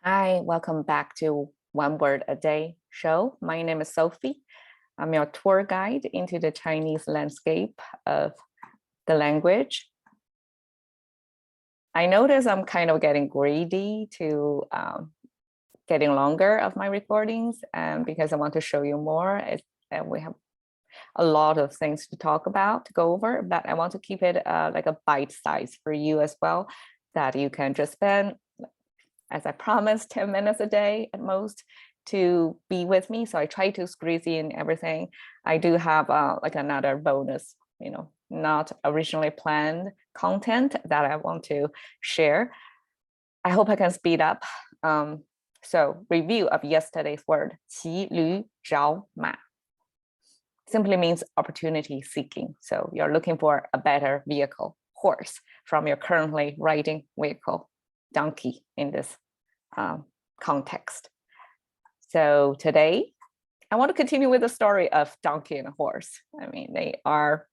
Hi, welcome back to One Word a Day show. My name is Sophie. I'm your tour guide into the Chinese landscape of the language. I notice I'm kind of getting greedy to getting longer of my recordings, because I want to show you more. And we have a lot of things to talk about, to go over, but I want to keep it like a bite size for you as well, that you can just spend, as I promised, 10 minutes a day at most to be with me. So I try to squeeze in everything. I do have like another bonus, not originally planned content that I want to share. I hope I can speed up. So review of yesterday's word, 骑驴找马, simply means opportunity seeking. So you're looking for a better vehicle, horse, from your currently riding vehicle, donkey in this context. So today, I want to continue with the story of donkey and horse. I mean, they are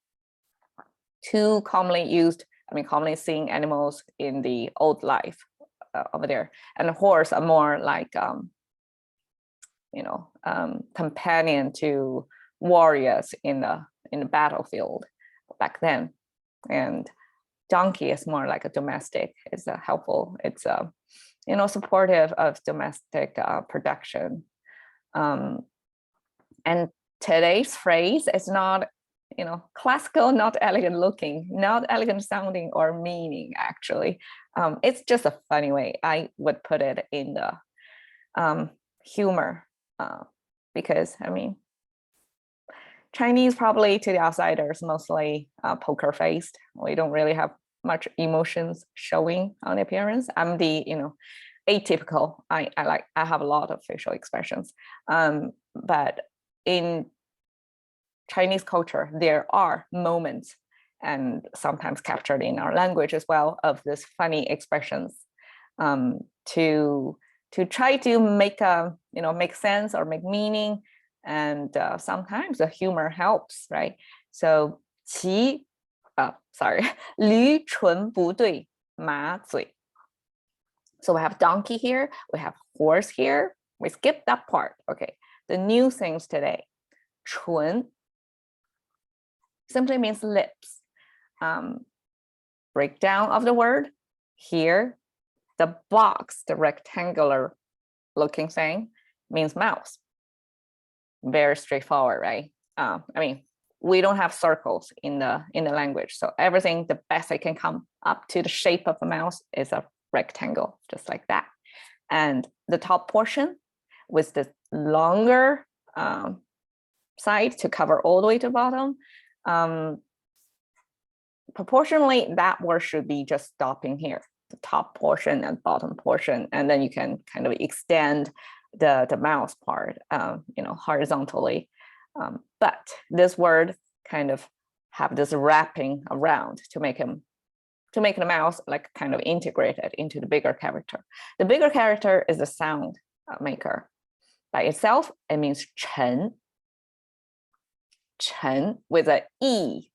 two commonly seen animals in the old life over there. And the horse are more like, companion to warriors in the battlefield back then. And donkey is more like a domestic. It's helpful. It's supportive of domestic production. And today's phrase is not, classical, not elegant looking, not elegant sounding or meaning, actually. It's just a funny way I would put it in the humor, because, Chinese probably to the outsiders mostly poker faced. We don't really have much emotions showing on the appearance. I'm the atypical. I have a lot of facial expressions, but in Chinese culture there are moments, and sometimes captured in our language as well, of this funny expressions, to try to make sense or make meaning. And sometimes the humor helps, right? So 驴唇不对马嘴. So we have donkey here, we have horse here. We skipped that part. Okay, the new things today. 唇 simply means lips. Breakdown of the word here. The box, the rectangular looking thing, means mouth. Very straightforward, right? We don't have circles in the language, so everything, the best I can come up to the shape of a mouth is a rectangle, just like that. And the top portion with the longer side to cover all the way to the bottom, proportionally that word should be just stopping here, the top portion and bottom portion, and then you can kind of extend the mouth part, horizontally. But this word kind of have this wrapping around to make the mouth like kind of integrated into the bigger character. The bigger character is the sound maker. By itself, it means chen. Chen with an E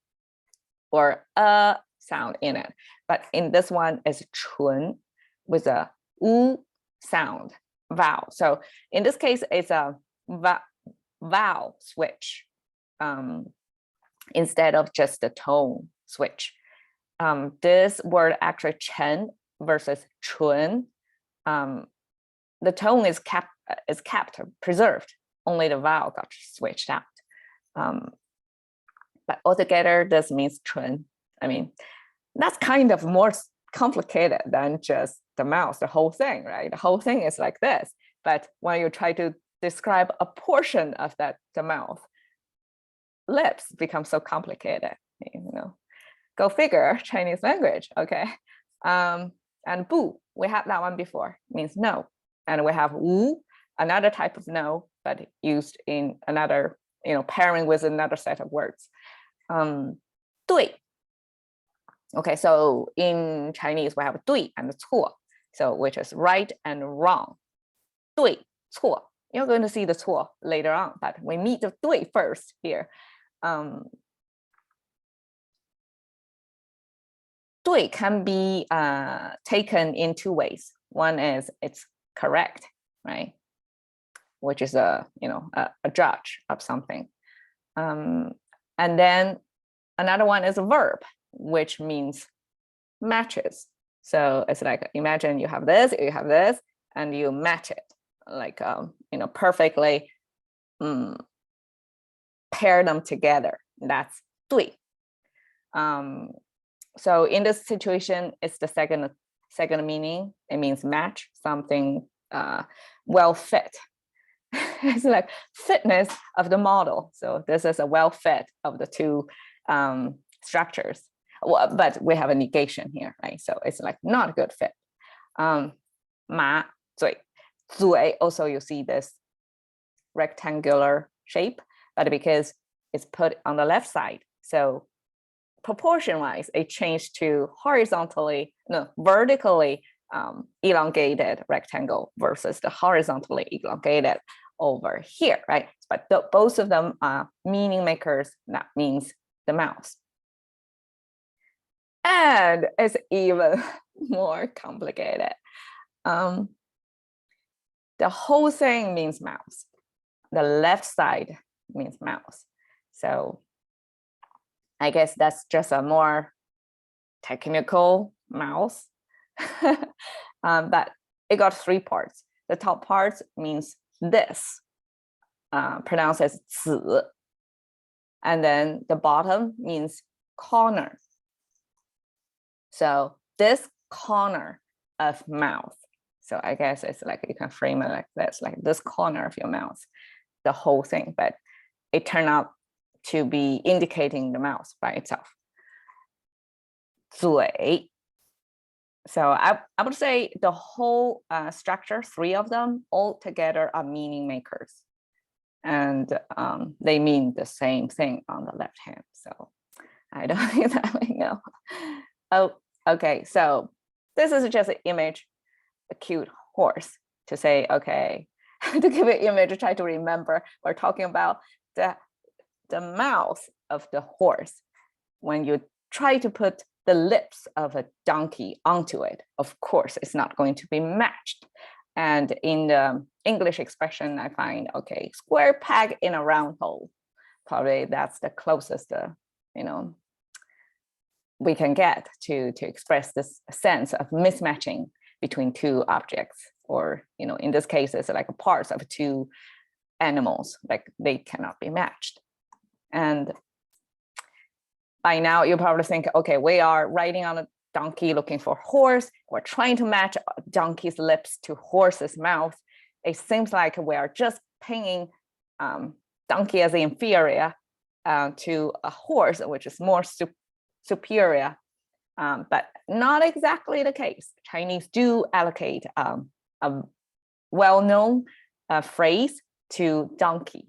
or a sound in it. But in this one, it's chun with a U sound, vowel. So in this case, it's a vowel switch instead of just the tone switch. This word actually chen versus chun, the tone is kept, preserved. Only the vowel got switched out. But altogether, this means chun. That's kind of more complicated than just the mouth, the whole thing, right? The whole thing is like this. But when you try to describe a portion of the mouth, lips become so complicated, Go figure, Chinese language, okay? And bu, we had that one before, means no. And we have wu, another type of no, but used in another, pairing with another set of words. 对. Okay, so in Chinese, we have 对 and 错, so which is right and wrong. 对, 错. You're going to see the 错 later on, but we meet the 对 first here. 对 can be taken in two ways. One is it's correct, right? Which is a judge of something. And then another one is a verb, which means matches. So it's like, imagine you have this, and you match it, like perfectly pair them together. That's 对. So in this situation, it's the second meaning. It means match, something well fit. It's like fitness of the model. So this is a well fit of the two structures. Well, but we have a negation here, right? So it's like not a good fit. 马嘴 嘴 also you see this rectangular shape, but because it's put on the left side, so proportion wise it changed to vertically elongated rectangle versus the horizontally elongated over here, right? But both of them are meaning makers. That means the mouse. And it's even more complicated. The whole thing means mouse. The left side means mouse. So I guess that's just a more technical mouse. But it got 3 parts. The top part means this, pronounced as 子. And then the bottom means corner. So this corner of mouth. So I guess it's like you can frame it like this, like this corner of your mouth, the whole thing, but it turned out to be indicating the mouth by itself. 嘴. So I would say the whole structure, 3 of them all together are meaning makers. And they mean the same thing on the left hand. So I don't think that we know. Oh, okay. So this is just an image, a cute horse, to say, okay, to give an image, try to remember we're talking about the mouth of the horse. When you try to put the lips of a donkey onto it, of course, it's not going to be matched. And in the English expression, I find, okay, square peg in a round hole. Probably that's the closest, we can get to express this sense of mismatching between 2 objects, or, in this case, it's like parts of 2 animals, like they cannot be matched. And by now you probably think, okay, we are riding on a donkey looking for horse. We're trying to match a donkey's lips to horse's mouth. It seems like we are just painting donkey as inferior to a horse, which is more superior, but not exactly the case. Chinese do allocate a well-known phrase to donkey.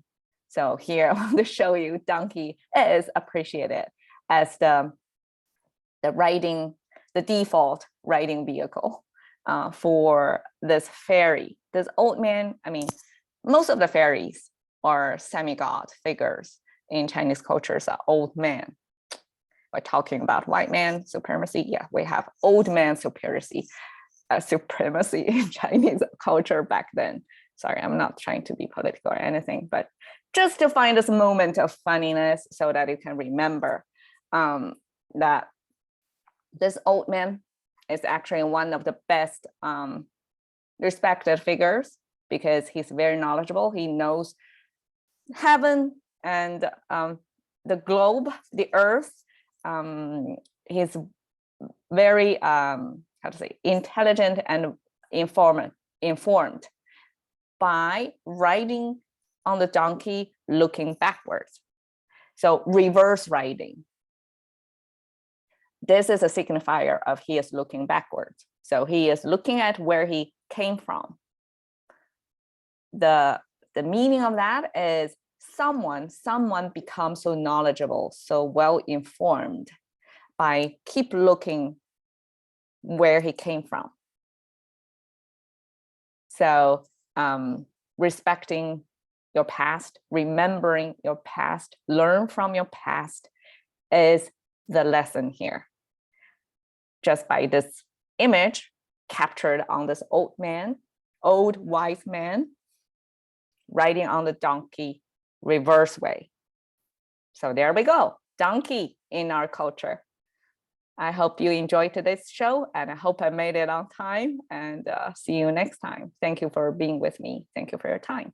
So here I want to show you donkey is appreciated as the default riding vehicle for this fairy. This old man, I mean, most of the fairies are semi-god figures in Chinese cultures are old men. We're talking about white man supremacy. Yeah, we have old man supremacy in Chinese culture back then. Sorry, I'm not trying to be political or anything, but just to find this moment of funniness so that you can remember that this old man is actually one of the best respected figures because he's very knowledgeable. He knows heaven and the globe, the earth. He's very intelligent and informed by riding on the donkey looking backwards. So reverse riding. This is a signifier of he is looking backwards. So he is looking at where he came from. The meaning of that is someone becomes so knowledgeable, so well informed by keep looking where he came from. So respecting your past, remembering your past, learn from your past is the lesson here. Just by this image captured on this old man, old wise man riding on the donkey reverse way. So there we go, donkey in our culture. I hope you enjoyed today's show, and I hope I made it on time, and see you next time. Thank you for being with me. Thank you for your time.